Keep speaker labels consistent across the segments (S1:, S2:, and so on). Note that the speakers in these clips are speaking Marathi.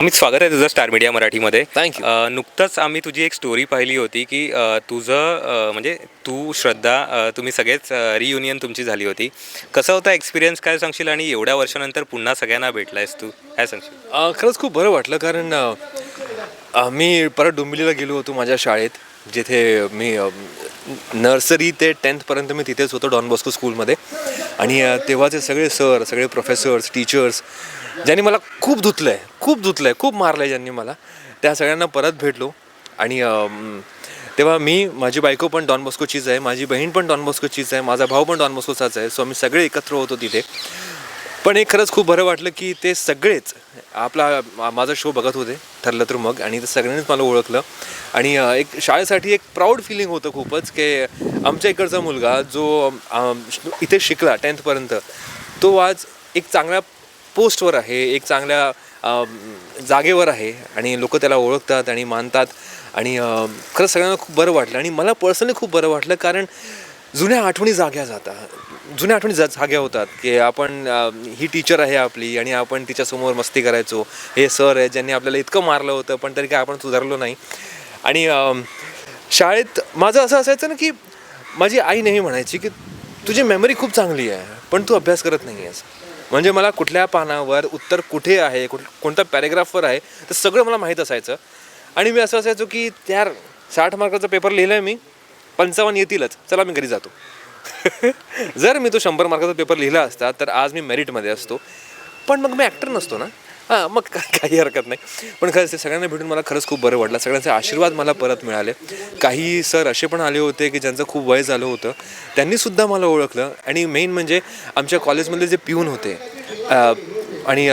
S1: अमित, स्वागत आहे तुझं स्टार मीडिया मराठीमध्ये.
S2: थँक्यू.
S1: नुकतंच आम्ही तुझी एक स्टोरी पाहिली होती की तुझं म्हणजे तू श्रद्धा तुम्ही सगळेच रियुनियन तुमची झाली होती. कसं होता एक्सपिरियन्स, काय सांगशील? आणि एवढ्या वर्षानंतर पुन्हा सगळ्यांना भेटलायस तू, काय सांगशील?
S2: खरंच खूप बरं वाटलं कारण मी परत डोंबिवलीला गेलो होतो माझ्या शाळेत, जिथे मी नर्सरी ते 10th मी तिथेच होतो डॉन बॉस्को स्कूलमध्ये. आणि तेव्हाचे सगळे सर, सगळे प्रोफेसर्स, टीचर्स ज्यांनी मला खूप धुतलं आहे, खूप मारलं आहे ज्यांनी मला, त्या सगळ्यांना परत भेटलो. आणि तेव्हा माझी बायको पण डॉन बॉस्कोचीच आहे, माझी बहीण पण डॉन बॉस्कोचीच आहे, माझा भाऊ पण डॉन बॉस्कोचाच आहे. सो आम्ही सगळे एकत्र होतो तिथे. पण एक खरंच खूप बरं वाटलं की ते सगळेच माझा शो बघत होते ठरलं तर मग, आणि ते सगळ्यांनीच मला ओळखलं. आणि एक शाळेसाठी एक प्राऊड फिलिंग होतं खूपच, की आमच्या इकडचा मुलगा जो इथे शिकला 10th, तो आज एक चांगल्या पोस्टवर आहे, एक चांगल्या जागेवर आहे, आणि लोक त्याला ओळखतात आणि मानतात. आणि खरंच सगळ्यांना खूप बरं वाटलं. आणि मला पर्सनली खूप बरं वाटलं कारण जुन्या आठवणी जुन्या आठवणी जाग्या होतात, की आपण ही टीचर आहे आपली आणि आपण तिच्यासमोर मस्ती करायचो. हे सर आहे ज्यांनी आपल्याला इतकं मारलं होतं पण तरी काय आपण सुधारलो नाही. आणि शाळेत माझं असं असायचं ना, की माझी आई नेहमी म्हणायची की तुझी मेमरी खूप चांगली आहे पण तू अभ्यास करत नाही आहेस. म्हणजे मला कुठल्या पानावर उत्तर कुठे आहे, कोणत्या पॅरेग्राफवर आहे, तर सगळं मला माहीत असायचं. आणि मी असं असायचो की त्या 60 मार्काचा पेपर लिहिला आहे मी, 55 येतीलच, चला मी घरी जातो. जर मी तो 100 मार्काचा पेपर लिहिला असता तर आज मी मेरिटमध्ये असतो. पण मग मी ॲक्टर नसतो ना. मग काही हरकत नाही. पण खरंच ते सगळ्यांना भेटून मला खरंच खूप बरं वाटलं. सगळ्यांचे आशीर्वाद मला परत मिळाले. काही सर असे पण आले होते की ज्यांचं खूप वय झालं होतं, त्यांनीसुद्धा मला ओळखलं. आणि मेन म्हणजे आमच्या कॉलेजमधले जे पिऊन होते, आणि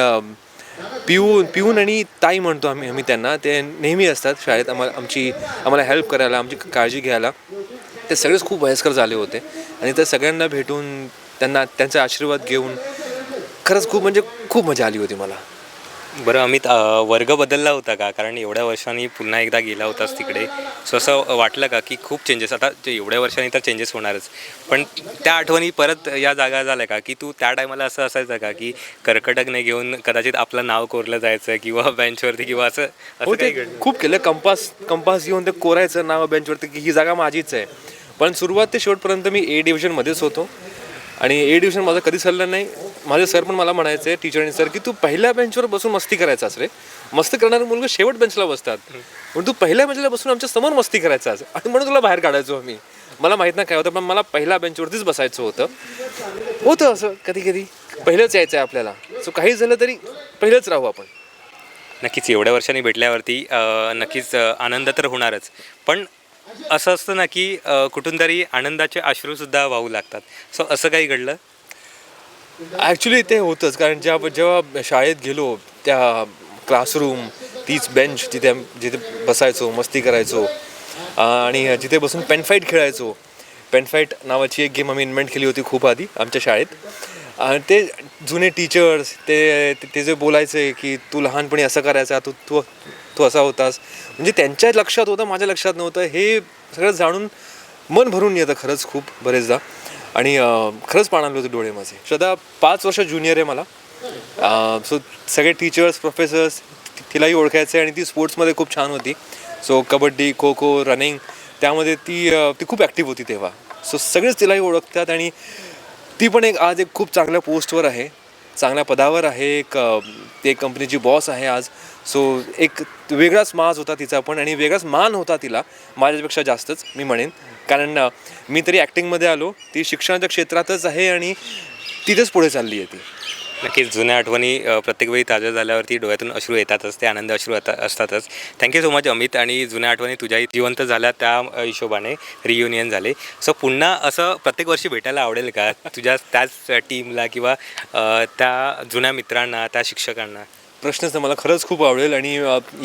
S2: पिऊन आणि ताई म्हणतो आम्ही त्यांना, ते नेहमी असतात शाळेत आम्हाला हेल्प करायला, आमची काळजी घ्यायला. ते सगळेच खूप वयस्कर झाले होते. आणि त्या सगळ्यांना भेटून त्यांचा आशीर्वाद घेऊन खरंच खूप मजा आली होती मला.
S1: बरं अमित, वर्ग बदलला होता का? कारण एवढ्या वर्षांनी पुन्हा एकदा गेला होतास तिकडे. सो असं वाटलं का की खूप चेंजेस, आता एवढ्या वर्षांनी तर चेंजेस होणारच, पण त्या आठवणी परत या जागा झाल्या का? की तू त्या टायमाला असं असायचं का की कर्कटकने घेऊन कदाचित आपलं नाव कोरलं जायचं किंवा बेंचवरती, किंवा असं
S2: हो,
S1: काही
S2: ते
S1: घडलं?
S2: खूप केलं. कंपास घेऊन ते कोरायचं नाव बेंचवरती की ही जागा माझीच आहे. पण सुरुवात ते शेवटपर्यंत मी ए डिव्हिजनमध्येच होतो. आणि ए डिव्हिजन माझं कधीच हल्लं नाही. माझे सर पण मला म्हणायचे, टीचर आणि सर, की तू पहिल्या बेंचवर बसून मस्ती करायचास रे. मस्ती करणारे मुलगा शेवट बेंचला बसतात, पण तू पहिल्या बेंचला बसून आमच्या समोर मस्ती करायचास, आणि म्हणून तुला बाहेर काढायचो आम्ही. मला माहीत नाही काय होतं, पण मला पहिल्या बेंचवरतीच बसायचं होतं असं कधी कधी. पहिलंच यायचं आहे आपल्याला, सो काही झालं तरी पहिलंच राहू आपण.
S1: नक्कीच एवढ्या वर्षांनी भेटल्यावरती नक्कीच आनंद तर होणारच, पण असं असतं ना की कुठून तरी आनंदाचे अश्रूसुद्धा वाहू लागतात. सो असं काही घडलं?
S2: ॲक्च्युली ते होतंच, कारण जेव्हा शाळेत गेलो, त्या क्लासरूम, तीच बेंच जिथे बसायचो, मस्ती करायचो, आणि जिथे बसून पेनफाईट खेळायचो. पेनफाईट नावाची एक गेम आम्ही इन्व्हेंट केली होती खूप आधी आमच्या शाळेत. ते जुने टीचर्स ते जे बोलायचे की तू लहानपणी असं करायचा, तू तू तू असा होतास, म्हणजे त्यांच्या लक्षात होतं, माझ्या लक्षात नव्हतं. हे सगळं जाणून मन भरून येतं खरंच खूप बरेचदा. आणि खरंच पाणावले होते डोळे माझे. श्रद्धा 5 वर्ष ज्युनियर आहे मला. सो सगळे टीचर्स, प्रोफेसर्स तिलाही ओळखायचे, आणि ती स्पोर्ट्समध्ये खूप छान होती. सो कबड्डी, खो खो, रनिंग, त्यामध्ये ती खूप ॲक्टिव्ह होती तेव्हा. सो सगळेच तिलाही ओळखतात. आणि ती पण आज एक खूप चांगल्या पोस्टवर आहे, चांगल्या पदावर आहे. ते कंपनीची बॉस आहे आज. सो एक वेगळाच माज होता तिचा पण, आणि वेगळाच मान होता तिला, माझ्यापेक्षा जास्तच मी म्हणेन. कारण मी तरी ॲक्टिंगमध्ये आलो, ती शिक्षणाच्या क्षेत्रातच आहे आणि तिथेच पुढे चालली आहे ती.
S1: नक्कीच जुन्या आठवणी प्रत्येक वेळी ताज्या झाल्यावरती डोळ्यातून अश्रू येतातच, ते आनंद अश्रू असतातच. Thank you so much Amit. आणि जुन्या आठवणी तुझ्याही जिवंत झाल्या, त्या हिशोबाने रियुनियन झाले. सो पुन्हा असं प्रत्येक वर्षी भेटायला आवडेल का तुझ्या त्याच टीमला, किंवा त्या जुन्या मित्रांना, त्या शिक्षकांना?
S2: प्रश्नच तर मला खरंच खूप आवडेल. आणि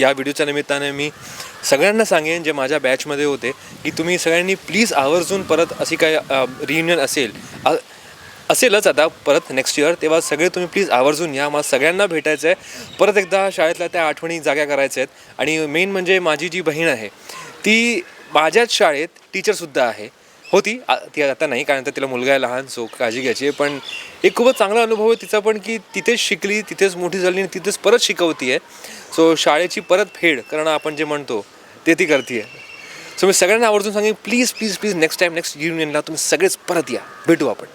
S2: या व्हिडिओच्या निमित्ताने मी सगळ्यांना सांगेन जे माझ्या बॅचमध्ये होते, की तुम्ही सगळ्यांनी प्लीज आवर्जून परत अशी काय रियुनियन असेलच आता परत नेक्स्ट इयर, तेव्हा सगळे तुम्ही प्लीज आवर्जून या. मला सगळ्यांना भेटायचं आहे, परत एकदा शाळेतल्या त्या आठवणी जाग्या करायच्या आहेत. आणि मेन म्हणजे माझी जी बहीण आहे ती माझ्याच शाळेत टीचरसुद्धा होती. ती आता नाही, कारण तर तिला मुलगा आहे लहान, सो काळजी घ्यायची आहे. पण एक खूपच चांगला अनुभव आहे तिचा पण, की तिथेच शिकली, तिथेच मोठी झाली आणि तिथेच परत शिकवती आहे. सो शाळेची परत फेड करणं आपण जे म्हणतो ते करते आहे. सो मी सगळ्यांना आवर्जून सांगेन please please please next time next रियुनियनला तुम्ही सगळेच परत या, भेटू आपण.